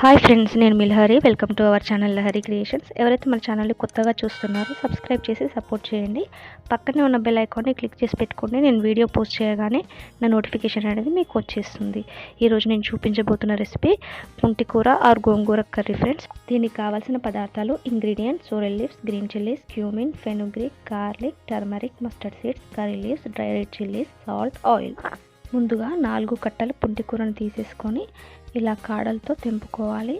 Hi friends, నేను మిల్హరి. Welcome to our channel Lahari creations. ఎవరైతే మన ఛానల్ని కొత్తగా చూస్తున్నారో సబ్స్క్రైబ్ చేసి సపోర్ట్ చేయండి. పక్కనే ఉన్న బెల్ ఐకాన్ని క్లిక్ చేసి పెట్టుకోండి. నేను వీడియో పోస్ట్ చేయగానే నా నోటిఫికేషన్ అనేది మీకు వచ్చేస్తుంది. ఈరోజు నేను చూపించబోతున్న రెసిపీ పుంటికూర ఆర్ గోంగూర కర్రీ ఫ్రెండ్స్. దీనికి కావాల్సిన పదార్థాలు ingredients: sorrel leaves, green chillies, cumin, fenugreek, garlic, turmeric, mustard seeds, curry leaves, dry red chillies, salt, oil. ముందుగా 4 కట్టలు పుంటికూరను తీసేసుకొని ఇలా కాడలతో తెంపుకోవాలి.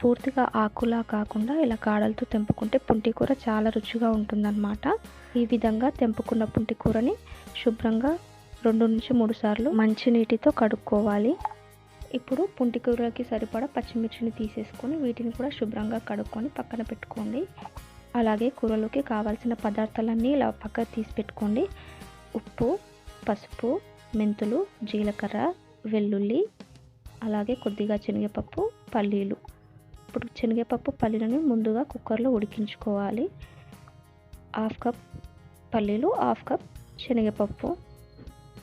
పూర్తిగా ఆకులా కాకుండా ఇలా కాడలతో తెంపుకుంటే పుంటికూర చాలా రుచిగా ఉంటుందన్నమాట. ఈ విధంగా తెంపుకున్న పుంటికూరని శుభ్రంగా 2 నుంచి 3 సార్లు మంచినీటితో కడుక్కోవాలి. ఇప్పుడు పుంటికూరకి సరిపడా పచ్చిమిర్చిని తీసేసుకొని వీటిని కూడా శుభ్రంగా కడుక్కొని పక్కన పెట్టుకోండి. అలాగే కూరలోకి కావాల్సిన పదార్థాలన్నీ ఇలా పక్కన తీసి పెట్టుకోండి. ఉప్పు, పసుపు, మెంతులు, జీలకర్ర, వెల్లుల్లి, అలాగే కొద్దిగా శనగపప్పు, పల్లీలు. ఇప్పుడు శనగపప్పు, పల్లీలను ముందుగా కుక్కర్లో ఉడికించుకోవాలి. 1/2 కప్ పల్లీలు, 1/2 కప్ శనగపప్పు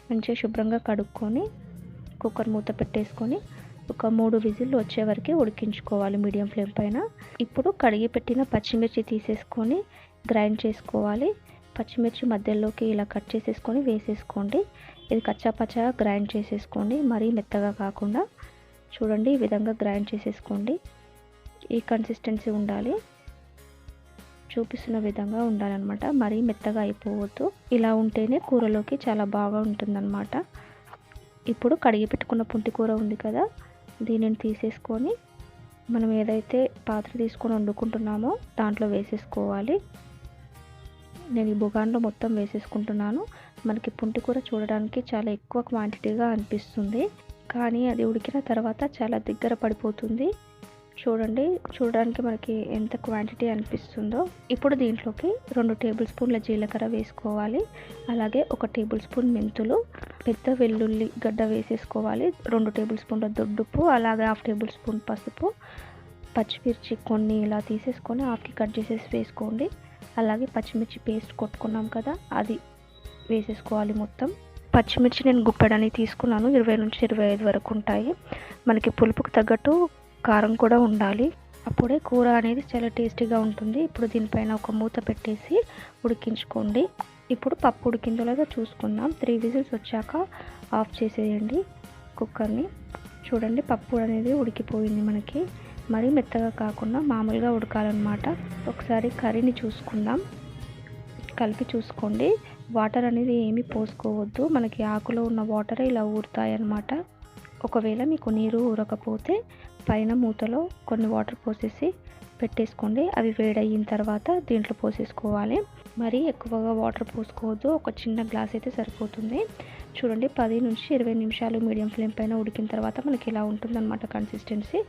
మంచిగా శుభ్రంగా కడుక్కొని కుక్కర్ మూత పెట్టేసుకొని ఒక 3 విజిల్లు వచ్చే వరకు ఉడికించుకోవాలి మీడియం ఫ్లేమ్ పైన. ఇప్పుడు కడిగి పెట్టిన పచ్చిమిర్చి తీసేసుకొని గ్రైండ్ చేసుకోవాలి. పచ్చిమిర్చి మధ్యలోకి ఇలా కట్ చేసేసుకొని వేసేసుకోండి. ఇది కచ్చాపచ్చగా గ్రైండ్ చేసేసుకోండి, మరీ మెత్తగా కాకుండా. చూడండి, ఈ విధంగా గ్రైండ్ చేసేసుకోండి. ఈ కన్సిస్టెన్సీ ఉండాలి, చూపిస్తున్న విధంగా ఉండాలన్నమాట. మరీ మెత్తగా అయిపోవద్దు. ఇలా ఉంటేనే కూరలోకి చాలా బాగా ఉంటుందన్నమాట. ఇప్పుడు కడిగి పెట్టుకున్న పుంటికూర ఉంది కదా, దీనిని తీసేసుకొని మనం ఏదైతే పాత్ర తీసుకొని వండుకుంటున్నామో దాంట్లో వేసేసుకోవాలి. నేను ఈ బొగాన్లో మొత్తం వేసేసుకుంటున్నాను. మనకి పుంటికూర చూడడానికి చాలా ఎక్కువ క్వాంటిటీగా అనిపిస్తుంది, కానీ అది ఉడికిన తర్వాత చాలా దగ్గర పడిపోతుంది. చూడండి, చూడడానికి మనకి ఎంత క్వాంటిటీ అనిపిస్తుందో. ఇప్పుడు దీంట్లోకి 2 టేబుల్ స్పూన్ల జీలకర్ర వేసుకోవాలి. అలాగే 1 టేబుల్ స్పూన్ మెంతులు, పెద్ద వెల్లుల్లి గడ్డ వేసేసుకోవాలి. 2 టేబుల్ స్పూన్ల దొడ్డుప్పు, అలాగే 1/2 టేబుల్ స్పూన్ పసుపు, పచ్చిమిర్చి కొన్ని ఇలా తీసేసుకొని 1/2కి కట్ చేసేసి వేసుకోండి. అలాగే పచ్చిమిర్చి పేస్ట్ కొట్టుకున్నాం కదా, అది వేసేసుకోవాలి మొత్తం. పచ్చిమిర్చి నేను గుప్పెడని తీసుకున్నాను, 20 నుంచి 25 వరకు ఉంటాయి. మనకి పులుపుకు తగ్గట్టు కారం కూడా ఉండాలి, అప్పుడే కూర అనేది చాలా టేస్టీగా ఉంటుంది. ఇప్పుడు దీనిపైన ఒక మూత పెట్టేసి ఉడికించుకోండి. ఇప్పుడు పప్పు ఉడికిందో లేదో చూసుకుందాం. 3 విజిల్స్ వచ్చాక ఆఫ్ చేసేయండి కుక్కర్ని. చూడండి, పప్పు అనేది ఉడికిపోయింది. మనకి మరీ మెత్తగా కాకుండా మామూలుగా ఉడకాలన్నమాట. ఒకసారి కర్రీని చూసుకుందాం, కలిపి చూసుకోండి. వాటర్ అనేది ఏమీ పోసుకోవద్దు, మనకి ఆకులో ఉన్న వాటరే ఇలా ఊరుతాయి అన్నమాట. ఒకవేళ మీకు నీరు ఊరకపోతే పైన మూతలో కొన్ని వాటర్ పోసేసి పెట్టేసుకోండి. అవి వేడయిన తర్వాత దీంట్లో పోసేసుకోవాలి. మరీ ఎక్కువగా వాటర్ పోసుకోవద్దు, ఒక చిన్న గ్లాస్ అయితే సరిపోతుంది. చూడండి, 10 నుంచి 20 నిమిషాలు మీడియం ఫ్లేమ్ పైన ఉడికిన తర్వాత మనకి ఇలా ఉంటుందన్నమాట కన్సిస్టెన్సీ.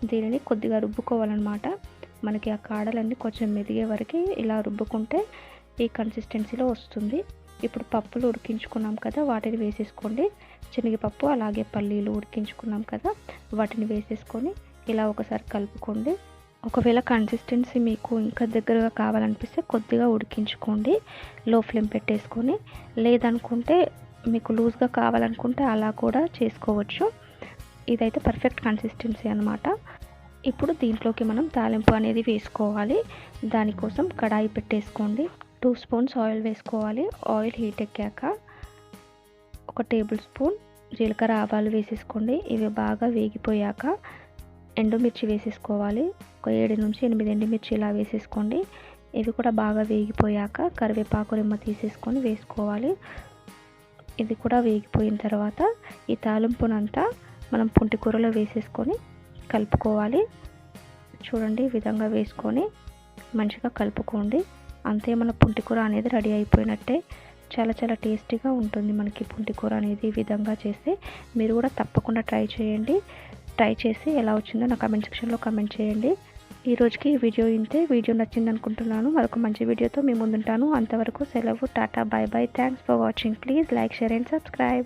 దీనిని కొద్దిగా రుబ్బుకోవాలన్నమాట. మనకి ఆ కాడలన్నీ కొంచెం మెదిగే వరకు ఇలా రుబ్బుకుంటే ఈ కన్సిస్టెన్సీలో వస్తుంది. ఇప్పుడు పప్పులు ఉడికించుకున్నాం కదా, వాటిని వేసేసుకోండి. శనగపప్పు అలాగే పల్లీలు ఉడికించుకున్నాం కదా, వాటిని వేసేసుకొని ఇలా ఒకసారి కలుపుకోండి. ఒకవేళ కన్సిస్టెన్సీ మీకు ఇంకా దగ్గరగా కావాలనిపిస్తే కొద్దిగా ఉడికించుకోండి, లో ఫ్లేమ్ పెట్టేసుకొని. లేదనుకుంటే మీకు లూజ్గా కావాలనుకుంటే అలా కూడా చేసుకోవచ్చు. ఇదైతే పర్ఫెక్ట్ కన్సిస్టెన్సీ అన్నమాట. ఇప్పుడు దీంట్లోకి మనం తాలింపు అనేది వేసుకోవాలి. దానికోసం కడాయి పెట్టేసుకోండి. 2 స్పూన్స్ ఆయిల్ వేసుకోవాలి. ఆయిల్ హీట్ ఎక్కాక 1 టేబుల్ స్పూన్ జీలకర్ర, ఆవాలు వేసేసుకోండి. ఇవి బాగా వేగిపోయాక ఎండుమిర్చి వేసేసుకోవాలి. ఒక 7 నుంచి 8 ఎండుమిర్చి ఇలా వేసేసుకోండి. ఇవి కూడా బాగా వేగిపోయాక కరివేపాకు రెమ్మ తీసేసుకొని వేసుకోవాలి. ఇది కూడా వేగిపోయిన తర్వాత ఈ తాలింపునంతా మనం పుంటికూరలో వేసేసుకొని కలుపుకోవాలి. చూడండి, ఈ విధంగా వేసుకొని మంచిగా కలుపుకోండి. అంతే, మన పుంటికూర అనేది రెడీ అయిపోయినట్టే. చాలా చాలా టేస్టీగా ఉంటుంది మనకి పుంటికూర అనేది. ఈ విధంగా చేస్తే మీరు కూడా తప్పకుండా ట్రై చేయండి. ట్రై చేసి ఎలా వచ్చిందో నా కామెంట్ సెక్షన్లో కామెంట్ చేయండి. ఈ రోజుకి ఈ వీడియో ఇంతే. వీడియో నచ్చింది అనుకుంటున్నాను. మరొక మంచి వీడియోతో మీ ముందుంటాను. అంతవరకు సెలవు, Tata, by by. Thanks for watching. Please like, share and subscribe.